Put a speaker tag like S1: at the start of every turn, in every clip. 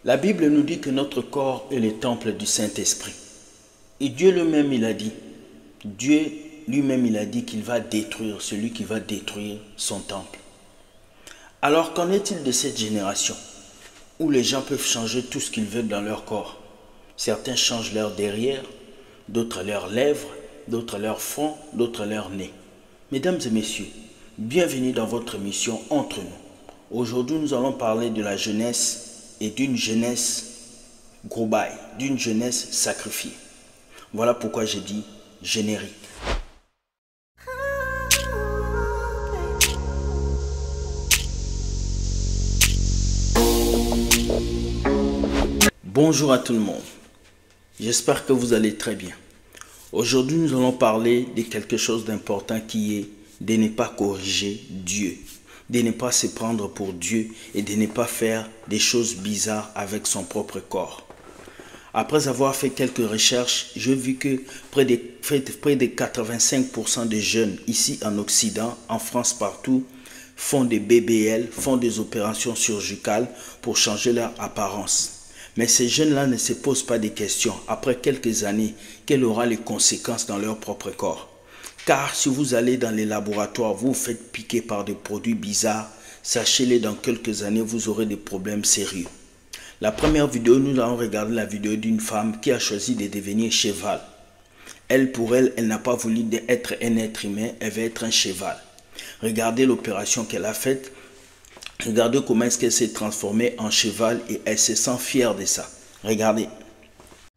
S1: La Bible nous dit que notre corps est le temple du Saint-Esprit. Et Dieu lui-même, il a dit, qu'il va détruire celui qui va détruire son temple. Alors qu'en est-il de cette génération où les gens peuvent changer tout ce qu'ils veulent dans leur corps? Certains changent leur derrière, d'autres leurs lèvres, d'autres leur front, d'autres leur nez. Mesdames et messieurs, bienvenue dans votre émission Entre nous. Aujourd'hui, nous allons parler de la jeunesse et d'une jeunesse grobaille, d'une jeunesse sacrifiée. Voilà pourquoi j'ai dit générique. Bonjour à tout le monde. J'espère que vous allez très bien. Aujourd'hui, nous allons parler de quelque chose d'important qui est de ne pas corriger Dieu, de ne pas se prendre pour Dieu et de ne pas faire des choses bizarres avec son propre corps. Après avoir fait quelques recherches, j'ai vu que près de 85% des jeunes ici en Occident, en France partout, font des BBL, font des opérations chirurgicales pour changer leur apparence. Mais ces jeunes-là ne se posent pas des questions, après quelques années, quelles auront les conséquences dans leur propre corps. Car si vous allez dans les laboratoires, vous vous faites piquer par des produits bizarres, sachez-le, dans quelques années, vous aurez des problèmes sérieux. La première vidéo, nous allons regarder la vidéo d'une femme qui a choisi de devenir cheval. Elle, elle n'a pas voulu être un être humain, elle veut être un cheval. Regardez l'opération qu'elle a faite. Regardez comment est-ce qu'elle s'est transformée en cheval et elle se sent fière de ça. Regardez.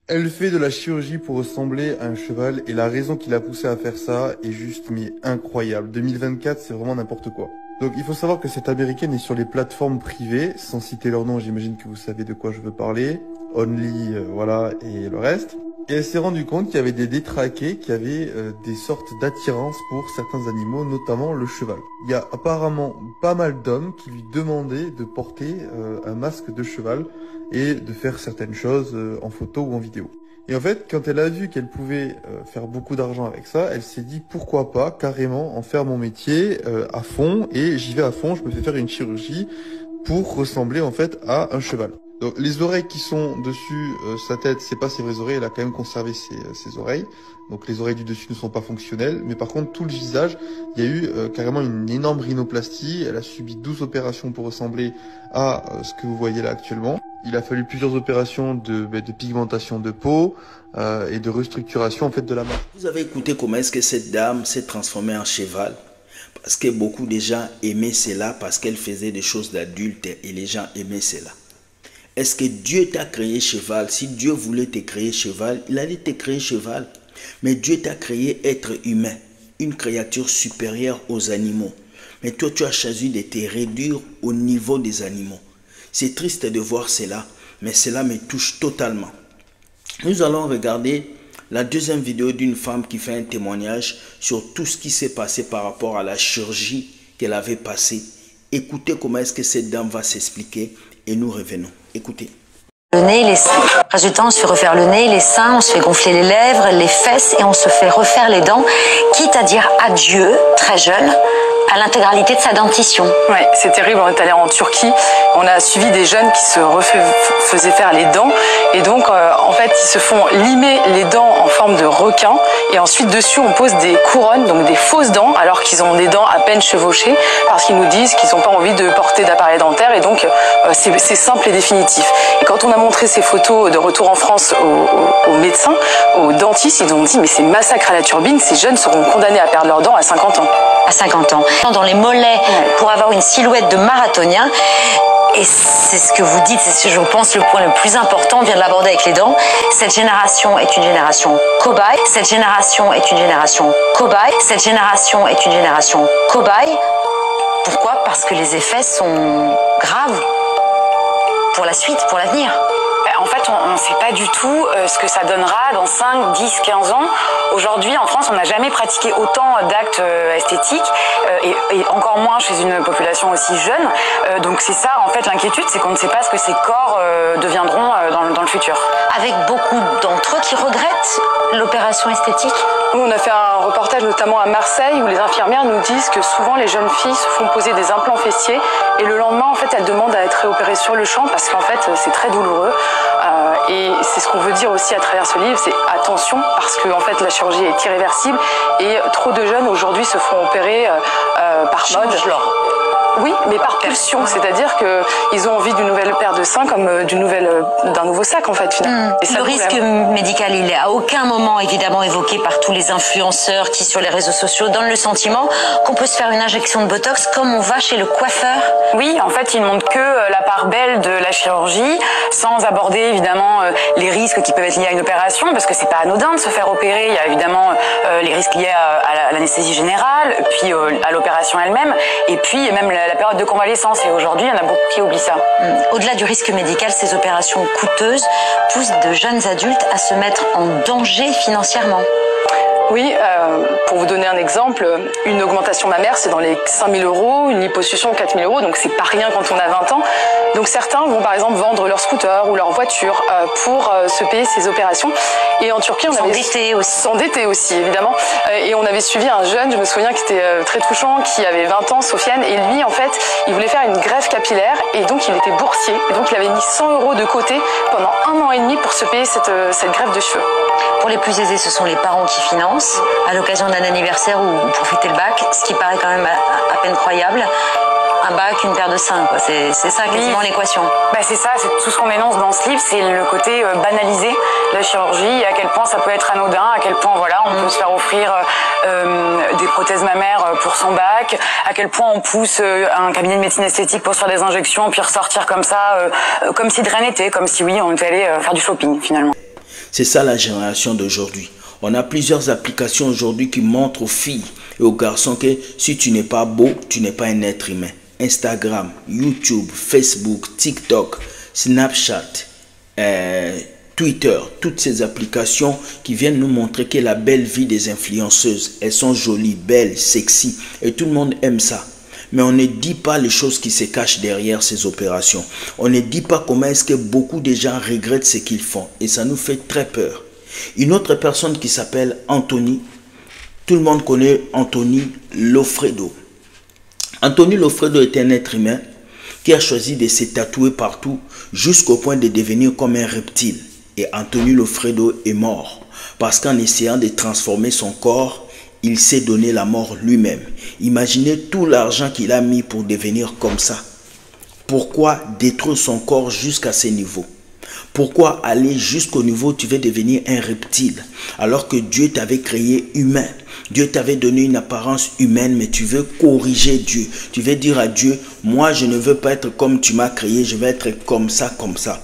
S2: Elle fait de la chirurgie pour ressembler à un cheval et la raison qui l'a poussée à faire ça est juste mais incroyable. 2024, c'est vraiment n'importe quoi. Donc il faut savoir que cette américaine est sur les plateformes privées, sans citer leur nom, j'imagine que vous savez de quoi je veux parler. Only, voilà, et le reste. Et elle s'est rendue compte qu'il y avait des détraqués qui avaient des sortes d'attirance pour certains animaux, notamment le cheval. Il y a apparemment pas mal d'hommes qui lui demandaient de porter un masque de cheval et de faire certaines choses en photo ou en vidéo. Et en fait, quand elle a vu qu'elle pouvait faire beaucoup d'argent avec ça, elle s'est dit pourquoi pas carrément en faire mon métier à fond, et j'y vais à fond, je me fais faire une chirurgie pour ressembler en fait à un cheval. Donc les oreilles qui sont dessus sa tête, c'est pas ses vraies oreilles, elle a quand même conservé ses oreilles. Donc les oreilles du dessus ne sont pas fonctionnelles, mais par contre tout le visage, il y a eu carrément une énorme rhinoplastie, elle a subi 12 opérations pour ressembler à ce que vous voyez là actuellement. Il a fallu plusieurs opérations de pigmentation de peau et de restructuration en fait de la masse.
S1: Vous avez écouté comment est-ce que cette dame s'est transformée en cheval? Parce que beaucoup de gens aimaient cela parce qu'elle faisait des choses d'adulte et les gens aimaient cela. Est-ce que Dieu t'a créé cheval? Si Dieu voulait te créer cheval, il allait te créer cheval. Mais Dieu t'a créé être humain, une créature supérieure aux animaux. Mais toi, tu as choisi de te réduire au niveau des animaux. C'est triste de voir cela, mais cela me touche totalement. Nous allons regarder la deuxième vidéo d'une femme qui fait un témoignage sur tout ce qui s'est passé par rapport à la chirurgie qu'elle avait passée. Écoutez comment est-ce que cette dame va s'expliquer et nous revenons. Écoutez.
S3: Le nez, les seins. Reste du temps, on se fait refaire le nez, les seins, on se fait gonfler les lèvres, les fesses et on se fait refaire les dents, quitte à dire adieu, très jeune, à l'intégralité de sa dentition.
S4: Ouais, c'est terrible. On est allé en Turquie, on a suivi des jeunes qui se faisaient faire les dents et donc en fait ils se font limer les dents en forme de requin et ensuite dessus on pose des couronnes, donc des fausses dents, alors qu'ils ont des dents à peine chevauchées parce qu'ils nous disent qu'ils n'ont pas envie de porter d'appareil dentaire et donc c'est simple et définitif. Et quand on a montré ces photos de retour en France aux médecins, aux dentistes, ils ont dit mais c'est massacre à la turbine, ces jeunes seront condamnés à perdre leurs dents à 50 ans.
S3: À 50 ans. Dans les mollets pour avoir une silhouette de marathonien. Et c'est ce que vous dites, c'est je pense le point le plus important, on vient de l'aborder avec les dents. Cette génération est une génération cobaye. Cette génération est une génération cobaye. Cette génération est une génération cobaye. Pourquoi? Parce que les effets sont graves pour la suite, pour l'avenir. En fait, on ne sait pas du tout ce que ça donnera dans 5, 10, 15 ans. Aujourd'hui, en France, on n'a jamais pratiqué autant d'actes esthétiques et encore moins chez une population aussi jeune. Donc c'est ça, en fait, l'inquiétude, c'est qu'on ne sait pas ce que ces corps deviendront dans le futur. Avec beaucoup d'entre eux qui regrettent l'opération esthétique.
S4: Nous, on a fait un reportage notamment à Marseille où les infirmières nous disent que souvent les jeunes filles se font poser des implants fessiers et le lendemain, en fait, elles demandent à être réopérées sur le champ parce qu'en fait, c'est très douloureux. Et c'est ce qu'on veut dire aussi à travers ce livre, c'est attention parce que en fait, la chirurgie est irréversible et trop de jeunes aujourd'hui se font opérer par mode. Oui, mais par pulsion, c'est-à-dire qu'ils ont envie d'une nouvelle paire de seins comme d'un nouveau sac en fait finalement. Et
S3: le risque médical, il est à aucun moment évidemment évoqué par tous les influenceurs qui sur les réseaux sociaux donnent le sentiment qu'on peut se faire une injection de Botox comme on va chez le coiffeur. Oui, en fait, ils montrent que la part belle de la chirurgie, sans aborder évidemment les risques qui peuvent être liés à une opération, parce que c'est pas anodin de se faire opérer. Il y a évidemment les risques liés à l'anesthésie générale, puis à l'opération elle-même, et puis même la période de convalescence. Et aujourd'hui, il y en a beaucoup qui oublient ça. Au-delà du risque médical, ces opérations coûteuses poussent de jeunes adultes à se mettre en danger financièrement.
S4: Oui, pour vous donner un exemple, une augmentation mammaire, c'est dans les 5 000 €, une liposuction 4 000 €, donc c'est pas rien quand on a 20 ans. Donc certains vont par exemple vendre leur scooter ou leur voiture pour se payer ces opérations. Et en Turquie, on avait s'endetter aussi, évidemment. Et on avait suivi un jeune, je me souviens, qui était très touchant, qui avait 20 ans, Sofiane, et lui, en fait, il voulait faire une greffe capillaire, et donc il était boursier, et donc il avait mis 100 € de côté pendant 1 an et demi pour se payer cette greffe de cheveux.
S3: Pour les plus aisés, ce sont les parents qui financent, à l'occasion d'un anniversaire ou pour fêter le bac, ce qui paraît quand même à peine croyable. Un bac, une paire de seins, quoi. C'est ça quasiment l'équation. Bah c'est ça, c'est tout ce qu'on énonce dans ce livre, c'est le côté banalisé de la chirurgie, et à quel point ça peut être anodin, à quel point voilà, on peut se faire offrir des prothèses mammaires pour son bac, à quel point on pousse un cabinet de médecine esthétique pour se faire des injections, puis ressortir comme ça, comme si de rien n'était, comme si oui, on était allé faire du shopping finalement.
S1: C'est ça la génération d'aujourd'hui. On a plusieurs applications aujourd'hui qui montrent aux filles et aux garçons que si tu n'es pas beau, tu n'es pas un être humain. Instagram, YouTube, Facebook, TikTok, Snapchat, Twitter, toutes ces applications qui viennent nous montrer que la belle vie des influenceuses, elles sont jolies, belles, sexy et tout le monde aime ça. Mais on ne dit pas les choses qui se cachent derrière ces opérations. On ne dit pas comment est-ce que beaucoup de gens regrettent ce qu'ils font. Et ça nous fait très peur. Une autre personne qui s'appelle Anthony. Tout le monde connaît Anthony Loffredo. Anthony Loffredo est un être humain qui a choisi de se tatouer partout jusqu'au point de devenir comme un reptile. Et Anthony Loffredo est mort parce qu'en essayant de transformer son corps, il s'est donné la mort lui-même. Imaginez tout l'argent qu'il a mis pour devenir comme ça. Pourquoi détruire son corps jusqu'à ce niveau? Pourquoi aller jusqu'au niveau où tu veux devenir un reptile alors que Dieu t'avait créé humain? Dieu t'avait donné une apparence humaine, mais tu veux corriger Dieu. Tu veux dire à Dieu, moi je ne veux pas être comme tu m'as créé, je veux être comme ça, comme ça.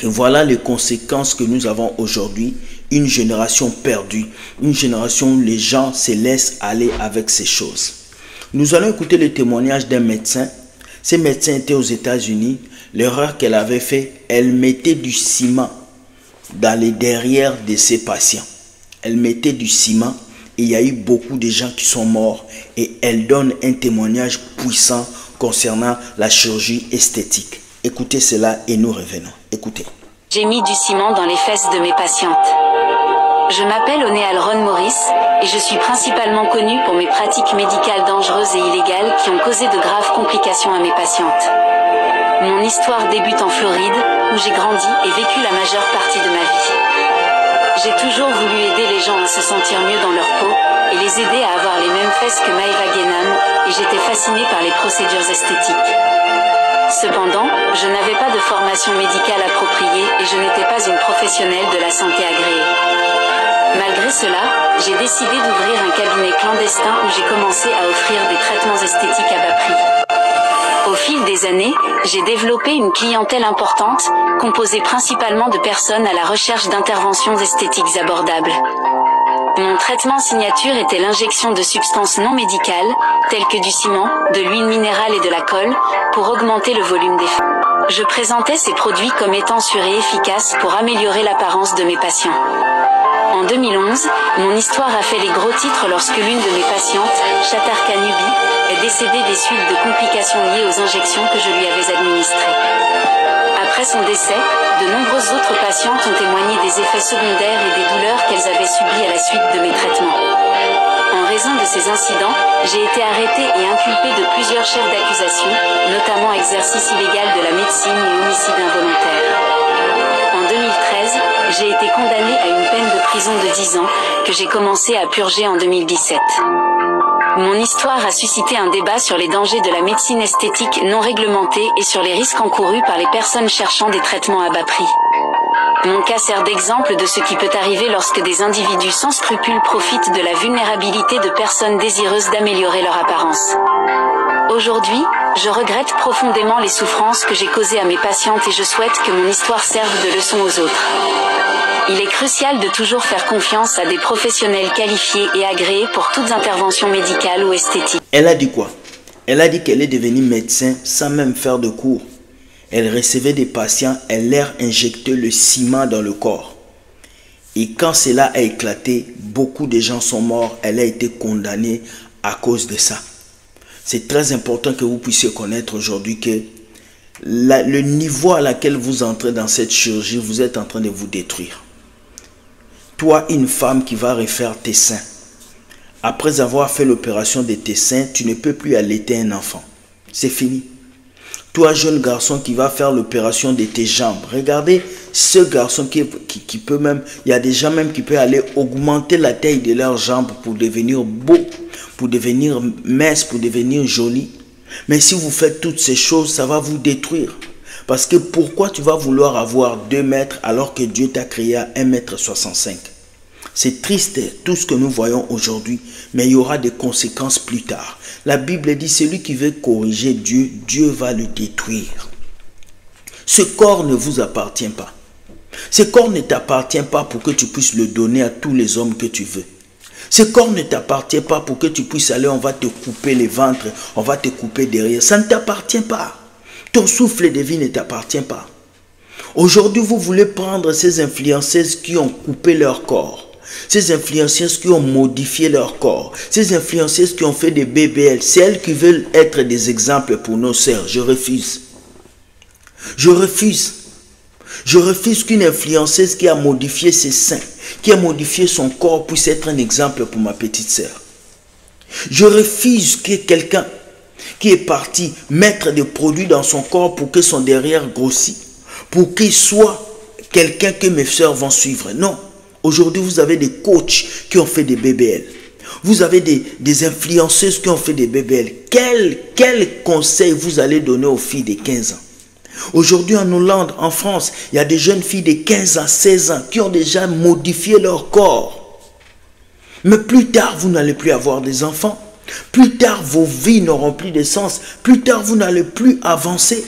S1: Et voilà les conséquences que nous avons aujourd'hui. Une génération perdue, une génération où les gens se laissent aller avec ces choses. Nous allons écouter le témoignage d'un médecin. Ce médecin était aux États-Unis. L'erreur qu'elle avait fait, elle mettait du ciment dans les derrières de ses patients. Elle mettait du ciment et il y a eu beaucoup de gens qui sont morts. Et elle donne un témoignage puissant concernant la chirurgie esthétique. Écoutez cela et nous revenons. Écoutez.
S5: J'ai mis du ciment dans les fesses de mes patientes. Je m'appelle Onéal Ron Morris et je suis principalement connue pour mes pratiques médicales dangereuses et illégales qui ont causé de graves complications à mes patientes. Mon histoire débute en Floride, où j'ai grandi et vécu la majeure partie de ma vie. J'ai toujours voulu aider les gens à se sentir mieux dans leur peau et les aider à avoir les mêmes fesses que Maeva Guénam, et j'étais fascinée par les procédures esthétiques. Cependant, je n'avais pas de formation médicale appropriée et je n'étais pas une professionnelle de la santé agréée. Malgré cela, j'ai décidé d'ouvrir un cabinet clandestin où j'ai commencé à offrir des traitements esthétiques à bas prix. Au fil des années, j'ai développé une clientèle importante, composée principalement de personnes à la recherche d'interventions esthétiques abordables. Mon traitement signature était l'injection de substances non médicales, telles que du ciment, de l'huile minérale et de la colle, pour augmenter le volume des fesses. je présentais ces produits comme étant sûrs et efficaces pour améliorer l'apparence de mes patients. En 2011, mon histoire a fait les gros titres lorsque l'une de mes patientes, Shatar Kanubi, est décédée des suites de complications liées aux injections que je lui avais administrées. Après son décès, de nombreuses autres patientes ont témoigné des effets secondaires et des douleurs qu'elles avaient subies à la suite de mes traitements. En raison de ces incidents, j'ai été arrêtée et inculpée de plusieurs chefs d'accusation, notamment exercice illégal de la médecine et homicide involontaire. En 2013, j'ai été condamnée à une peine de prison de 10 ans, que j'ai commencé à purger en 2017. Mon histoire a suscité un débat sur les dangers de la médecine esthétique non réglementée et sur les risques encourus par les personnes cherchant des traitements à bas prix. Mon cas sert d'exemple de ce qui peut arriver lorsque des individus sans scrupules profitent de la vulnérabilité de personnes désireuses d'améliorer leur apparence. Aujourd'hui, je regrette profondément les souffrances que j'ai causées à mes patientes et je souhaite que mon histoire serve de leçon aux autres. Il est crucial de toujours faire confiance à des professionnels qualifiés et agréés pour toutes interventions médicales ou esthétiques.
S1: Elle a dit quoi? Elle a dit qu'elle est devenue médecin sans même faire de cours. Elle recevait des patients, elle leur injectait le ciment dans le corps. Et quand cela a éclaté, beaucoup de gens sont morts. Elle a été condamnée à cause de ça. C'est très important que vous puissiez connaître aujourd'hui que le niveau à laquelle vous entrez dans cette chirurgie, vous êtes en train de vous détruire. Toi, une femme qui va refaire tes seins, après avoir fait l'opération de tes seins, tu ne peux plus allaiter un enfant. C'est fini. Toi, jeune garçon qui va faire l'opération de tes jambes, regardez ce garçon qui peut même, il y a des gens même qui peuvent aller augmenter la taille de leurs jambes pour devenir beau, pour devenir mince, pour devenir joli. Mais si vous faites toutes ces choses, ça va vous détruire. Parce que pourquoi tu vas vouloir avoir 2 mètres alors que Dieu t'a créé à 1,65 m? C'est triste tout ce que nous voyons aujourd'hui, mais il y aura des conséquences plus tard. La Bible dit, celui qui veut corriger Dieu, Dieu va le détruire. Ce corps ne vous appartient pas. Ce corps ne t'appartient pas pour que tu puisses le donner à tous les hommes que tu veux. Ce corps ne t'appartient pas pour que tu puisses aller, on va te couper les ventres, on va te couper derrière. Ça ne t'appartient pas. Ton souffle de vie ne t'appartient pas. Aujourd'hui, vous voulez prendre ces influenceuses qui ont coupé leur corps. Ces influenceuses qui ont modifié leur corps, ces influenceuses qui ont fait des BBL, c'est elles qui veulent être des exemples pour nos sœurs. Je refuse. Je refuse. Je refuse qu'une influenceuse qui a modifié ses seins, qui a modifié son corps puisse être un exemple pour ma petite sœur. Je refuse que quelqu'un qui est parti mettre des produits dans son corps pour que son derrière grossisse, pour qu'il soit quelqu'un que mes sœurs vont suivre. Non. Aujourd'hui, vous avez des coachs qui ont fait des BBL. Vous avez des influenceuses qui ont fait des BBL. Quel conseil vous allez donner aux filles de 15 ans? Aujourd'hui, en Hollande, en France, il y a des jeunes filles de 15 ans, 16 ans qui ont déjà modifié leur corps. Mais plus tard, vous n'allez plus avoir des enfants. Plus tard, vos vies n'auront plus de sens. Plus tard, vous n'allez plus avancer.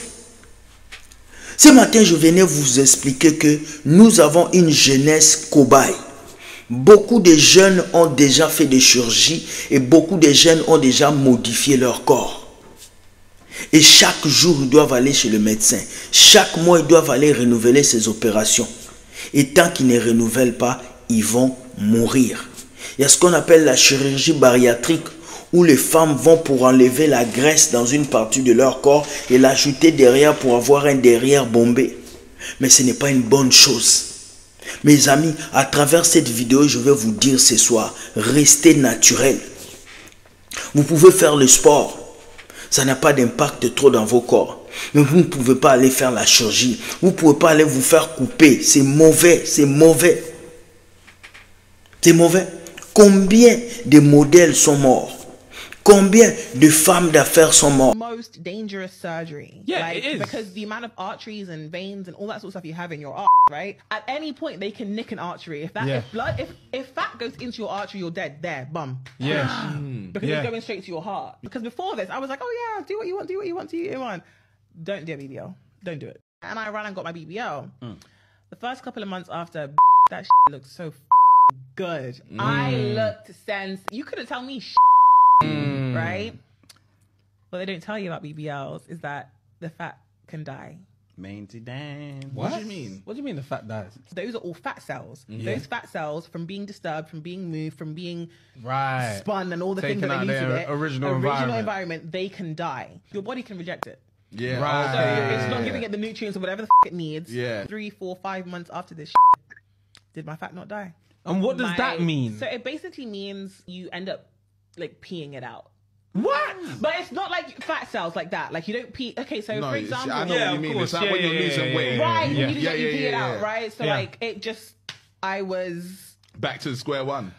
S1: Ce matin, je venais vous expliquer que nous avons une jeunesse cobaye. Beaucoup de jeunes ont déjà fait des chirurgies et beaucoup de jeunes ont déjà modifié leur corps. Et chaque jour, ils doivent aller chez le médecin. Chaque mois, ils doivent aller renouveler ces opérations. Et tant qu'ils ne renouvellent pas, ils vont mourir. Il y a ce qu'on appelle la chirurgie bariatrique, où les femmes vont pour enlever la graisse dans une partie de leur corps et l'ajouter derrière pour avoir un derrière bombé. Mais ce n'est pas une bonne chose. Mes amis, à travers cette vidéo, je vais vous dire ce soir, restez naturel. Vous pouvez faire le sport. Ça n'a pas d'impact trop dans vos corps. Mais vous ne pouvez pas aller faire la chirurgie. Vous ne pouvez pas aller vous faire couper. C'est mauvais, c'est mauvais. C'est mauvais. Combien de modèles sont morts? Combien de femmes d'affaires sont mortes?
S6: Most dangerous surgery.
S7: Yeah,
S6: like,
S7: it is.
S6: Because the amount of arteries and veins and all that sort of stuff you have in your arm, right? At any point, they can nick an artery. If that, if fat goes into your artery, you're dead. There, bum.
S7: Yeah.
S6: Because it's going straight to your heart. Because before this, I was like, oh yeah, do what you want, do what you want to you want. Don't do a BBL. Don't do it. And I ran and got my BBL. The first couple of months after, that looked so good. I looked sense. You couldn't tell me right? What they don't tell you about BBLs is that the fat can die.
S7: Mainty Dan.
S8: What do you mean? What do you mean the fat dies?
S6: Those are all fat cells. Those fat cells, from being disturbed, from being moved, from being
S8: Spun
S6: and all the
S8: Taken
S6: things that
S8: out
S6: they need to
S8: their
S6: it,
S8: original
S6: environment, they can die. Your body can reject it.
S7: Yeah.
S8: Right.
S6: So it's not giving it the nutrients or whatever the it needs.
S7: Yeah.
S6: 3, 4, 5 months after this did my fat not die?
S8: And what does that mean?
S6: So it basically means you end up like peeing it out.
S8: What?
S6: But it's not like fat cells like that. Like you don't pee. Okay, so
S7: No,
S6: for example,
S7: I know what you mean. It's like when you're losing weight.
S6: right?
S8: Yeah.
S6: You just pee it out, right? So
S8: Yeah.
S6: like it just, I was.
S7: Back to square one.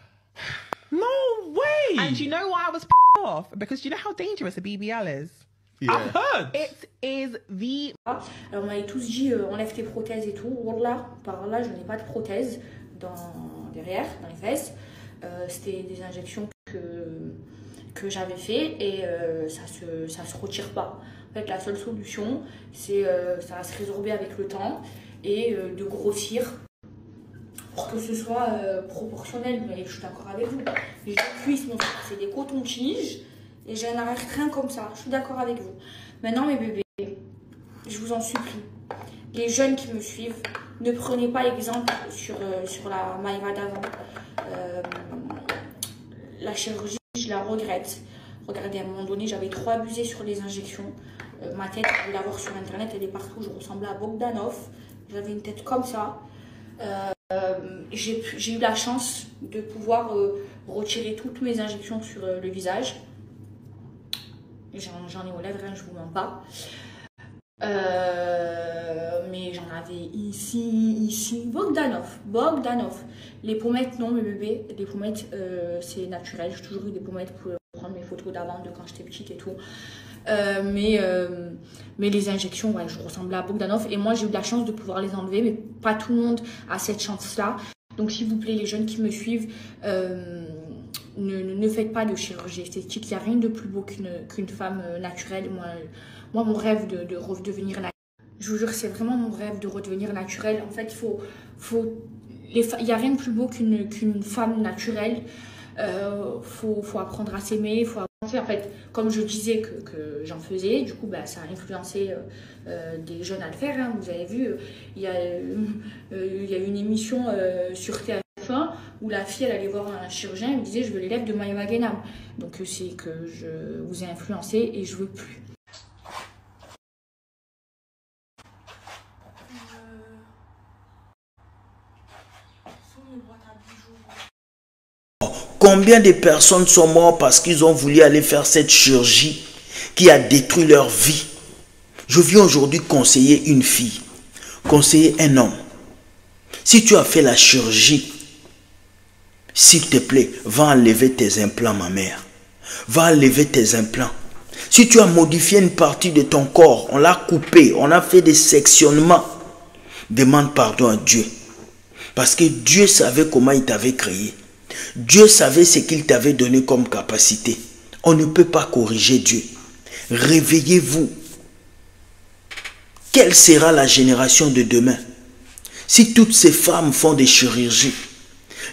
S8: No way.
S6: And you know why I was off? Because you know how dangerous a BBL is.
S8: I've heard.
S6: It is the.
S9: Alors on m'avait tous dit enlève tes prothèses et tout. Wallah, par là je n'ai pas de prothèse derrière, dans les fesses. C'était des injections que j'avais fait et ça se retire pas. En fait la seule solution c'est ça va se résorber avec le temps et de grossir pour que ce soit proportionnel. Mais je suis d'accord avec vous. J'ai des cuisses, mon frère, c'est des cotons-tiges et j'ai un arrière-train comme ça. Je suis d'accord avec vous. Maintenant mes bébés, je vous en supplie, les jeunes qui me suivent, ne prenez pas exemple sur la Maïva d'avant. La chirurgie, je la regrette. Regardez, à un moment donné, j'avais trop abusé sur les injections. Ma tête, vous la voir sur internet, elle est partout. Je ressemblais à Bogdanov. J'avais une tête comme ça. J'ai eu la chance de pouvoir retirer toutes mes injections sur le visage. J'en ai aux lèvres, hein, je vous mens pas. Mais j'en avais ici, Bogdanov. Les pommettes, non, mes bébés, les pommettes, c'est naturel. J'ai toujours eu des pommettes pour prendre mes photos d'avant, de quand j'étais petite et tout. Mais les injections, ouais, je ressemblais à Bogdanov. Et moi, j'ai eu de la chance de pouvoir les enlever, mais pas tout le monde a cette chance-là. Donc, s'il vous plaît, les jeunes qui me suivent, ne faites pas de chirurgie esthétique. Il n'y a rien de plus beau qu'une femme naturelle. Moi, mon rêve de redevenir naturelle, je vous jure, c'est vraiment mon rêve de redevenir naturelle. En fait, il n'y a rien de plus beau qu'une femme naturelle. Faut apprendre à s'aimer, faut apprendre. En fait, comme je disais que j'en faisais, du coup, bah, ça a influencé des jeunes à le faire. Hein. Vous avez vu, il y a une émission sur TF1 où la fille, elle allait voir un chirurgien, elle me disait, je veux les lèvres de Maïva Genam. Donc c'est que je vous ai influencé et je veux plus.
S1: Combien de personnes sont mortes parce qu'ils ont voulu aller faire cette chirurgie qui a détruit leur vie? Je viens aujourd'hui conseiller une fille, conseiller un homme. Si tu as fait la chirurgie, s'il te plaît, va enlever tes implants, ma mère. Va enlever tes implants. Si tu as modifié une partie de ton corps, on l'a coupé, on a fait des sectionnements, demande pardon à Dieu. Parce que Dieu savait comment il t'avait créé. Dieu savait ce qu'il t'avait donné comme capacité. On ne peut pas corriger Dieu. Réveillez-vous. Quelle sera la génération de demain? Si toutes ces femmes font des chirurgies,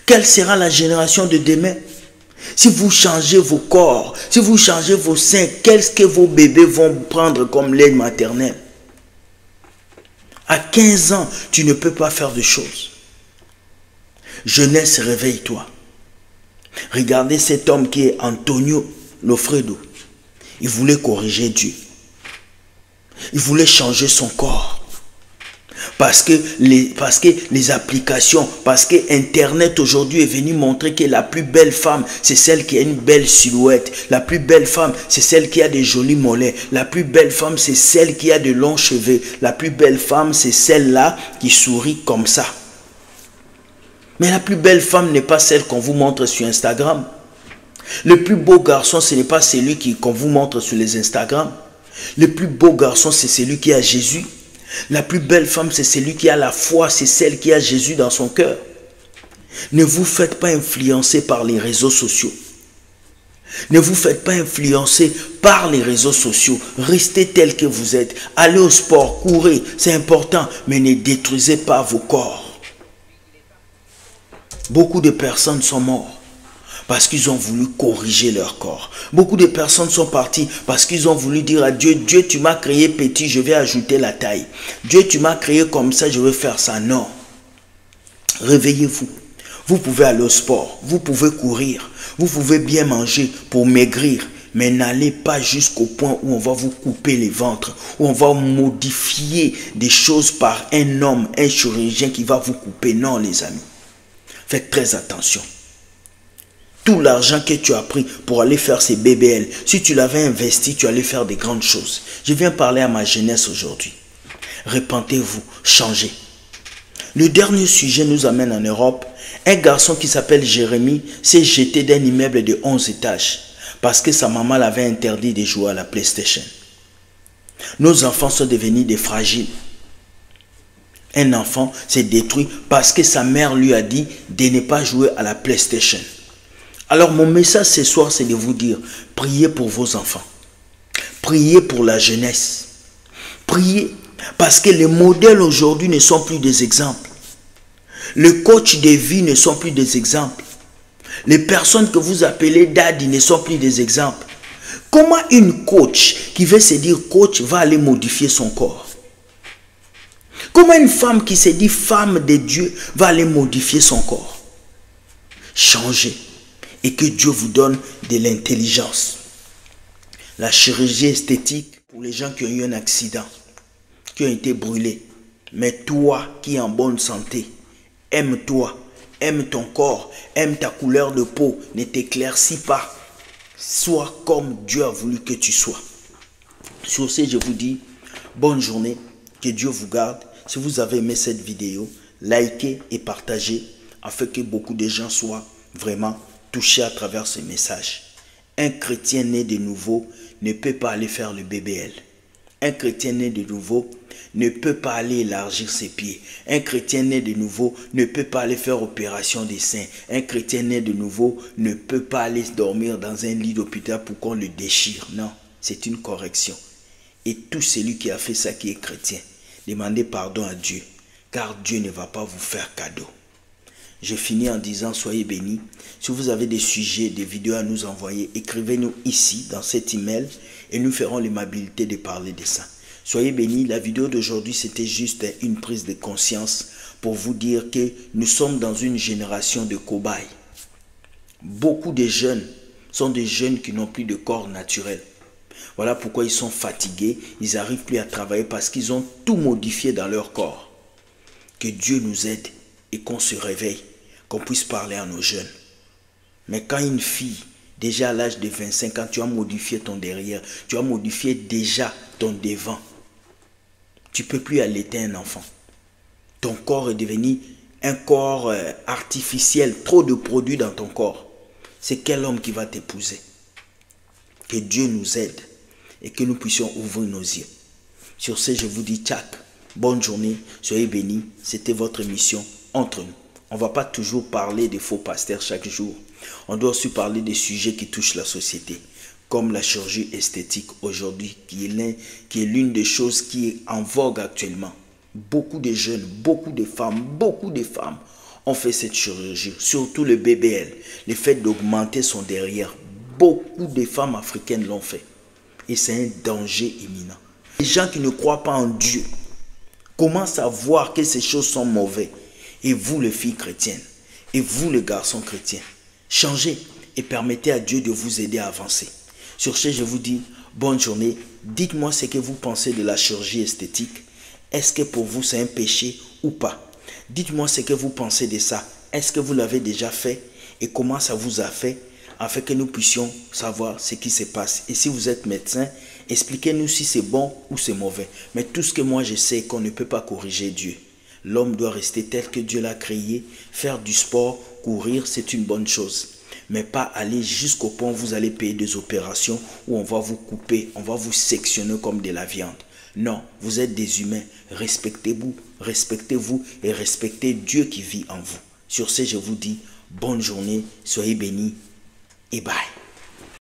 S1: quelle sera la génération de demain? Si vous changez vos corps, si vous changez vos seins, qu'est-ce que vos bébés vont prendre comme lait maternel? À 15 ans, tu ne peux pas faire de choses. Jeunesse, réveille-toi. Regardez cet homme qui est Antonio Lofredo. Il voulait corriger Dieu. Il voulait changer son corps. Parce que les applications, parce que Internet aujourd'hui est venu montrer que la plus belle femme, c'est celle qui a une belle silhouette. La plus belle femme, c'est celle qui a des jolis mollets. La plus belle femme, c'est celle qui a de longs cheveux. La plus belle femme, c'est celle-là qui sourit comme ça. Mais la plus belle femme n'est pas celle qu'on vous montre sur Instagram. Le plus beau garçon, ce n'est pas celui qu'on vous montre sur les Instagram. Le plus beau garçon, c'est celui qui a Jésus. La plus belle femme, c'est celui qui a la foi, c'est celle qui a Jésus dans son cœur. Ne vous faites pas influencer par les réseaux sociaux. Ne vous faites pas influencer par les réseaux sociaux. Restez tel que vous êtes. Allez au sport, courez, c'est important, mais ne détruisez pas vos corps. Beaucoup de personnes sont mortes parce qu'ils ont voulu corriger leur corps. Beaucoup de personnes sont parties parce qu'ils ont voulu dire à Dieu, Dieu, tu m'as créé petit, je vais ajouter la taille. Dieu, tu m'as créé comme ça, je vais faire ça. Non. Réveillez-vous. Vous pouvez aller au sport, vous pouvez courir, vous pouvez bien manger pour maigrir, mais n'allez pas jusqu'au point où on va vous couper les ventres, où on va modifier des choses par un homme, un chirurgien qui va vous couper. Non, les amis. Faites très attention. Tout l'argent que tu as pris pour aller faire ces BBL, si tu l'avais investi, tu allais faire des grandes choses. Je viens parler à ma jeunesse aujourd'hui. Repentez-vous, changez. Le dernier sujet nous amène en Europe. Un garçon qui s'appelle Jérémie s'est jeté d'un immeuble de 11 étages parce que sa maman l'avait interdit de jouer à la PlayStation. Nos enfants sont devenus des fragiles. Un enfant s'est détruit parce que sa mère lui a dit de ne pas jouer à la PlayStation. Alors mon message ce soir, c'est de vous dire, priez pour vos enfants. Priez pour la jeunesse. Priez parce que les modèles aujourd'hui ne sont plus des exemples. Les coachs de vie ne sont plus des exemples. Les personnes que vous appelez daddy ne sont plus des exemples. Comment une coach qui veut se dire coach va aller modifier son corps? Comment une femme qui se dit femme de Dieu va aller modifier son corps? Changez. Et que Dieu vous donne de l'intelligence. La chirurgie esthétique pour les gens qui ont eu un accident, qui ont été brûlés. Mais toi qui es en bonne santé, aime-toi, aime ton corps, aime ta couleur de peau, ne t'éclaircis pas. Sois comme Dieu a voulu que tu sois. Sur ce, je vous dis bonne journée, que Dieu vous garde. Si vous avez aimé cette vidéo, likez et partagez afin que beaucoup de gens soient vraiment touché à travers ce message. Un chrétien né de nouveau ne peut pas aller faire le BBL. Un chrétien né de nouveau ne peut pas aller élargir ses pieds. Un chrétien né de nouveau ne peut pas aller faire opération des seins. Un chrétien né de nouveau ne peut pas aller dormir dans un lit d'hôpital pour qu'on le déchire. Non, c'est une correction. Et tout celui qui a fait ça qui est chrétien, demandez pardon à Dieu, car Dieu ne va pas vous faire cadeau. Je finis en disant, soyez bénis. Si vous avez des sujets, des vidéos à nous envoyer, écrivez-nous ici, dans cet email, et nous ferons l'amabilité de parler de ça. Soyez bénis. La vidéo d'aujourd'hui, c'était juste une prise de conscience pour vous dire que nous sommes dans une génération de cobayes. Beaucoup de jeunes sont des jeunes qui n'ont plus de corps naturel. Voilà pourquoi ils sont fatigués, ils n'arrivent plus à travailler parce qu'ils ont tout modifié dans leur corps. Que Dieu nous aide et qu'on se réveille, qu'on puisse parler à nos jeunes. Mais quand une fille, déjà à l'âge de 25 ans, tu as modifié ton derrière, tu as modifié déjà ton devant, tu ne peux plus allaiter un enfant. Ton corps est devenu un corps artificiel, trop de produits dans ton corps. C'est quel homme qui va t'épouser? Que Dieu nous aide et que nous puissions ouvrir nos yeux. Sur ce, je vous dis tchac, bonne journée, soyez bénis. C'était votre émission Entre nous. On ne va pas toujours parler des faux pasteurs chaque jour. On doit aussi parler des sujets qui touchent la société, comme la chirurgie esthétique aujourd'hui, qui est l'une des choses qui est en vogue actuellement. Beaucoup de jeunes, beaucoup de femmes ont fait cette chirurgie, surtout le BBL, le fait d'augmenter son derrière. Beaucoup de femmes africaines l'ont fait. Et c'est un danger imminent. Les gens qui ne croient pas en Dieu commencent à voir que ces choses sont mauvaises. Et vous, les filles chrétiennes, et vous, les garçons chrétiens, changez et permettez à Dieu de vous aider à avancer. Sur ce, je vous dis bonne journée. Dites-moi ce que vous pensez de la chirurgie esthétique. Est-ce que pour vous, c'est un péché ou pas? Dites-moi ce que vous pensez de ça. Est-ce que vous l'avez déjà fait et comment ça vous a fait, afin que nous puissions savoir ce qui se passe. Et si vous êtes médecin, expliquez-nous si c'est bon ou c'est mauvais. Mais tout ce que moi je sais, qu'on ne peut pas corriger Dieu. L'homme doit rester tel que Dieu l'a créé. Faire du sport, courir, c'est une bonne chose. Mais pas aller jusqu'au point où vous allez payer des opérations où on va vous couper, on va vous sectionner comme de la viande. Non, vous êtes des humains. Respectez-vous et respectez Dieu qui vit en vous. Sur ce, je vous dis bonne journée, soyez bénis et bye.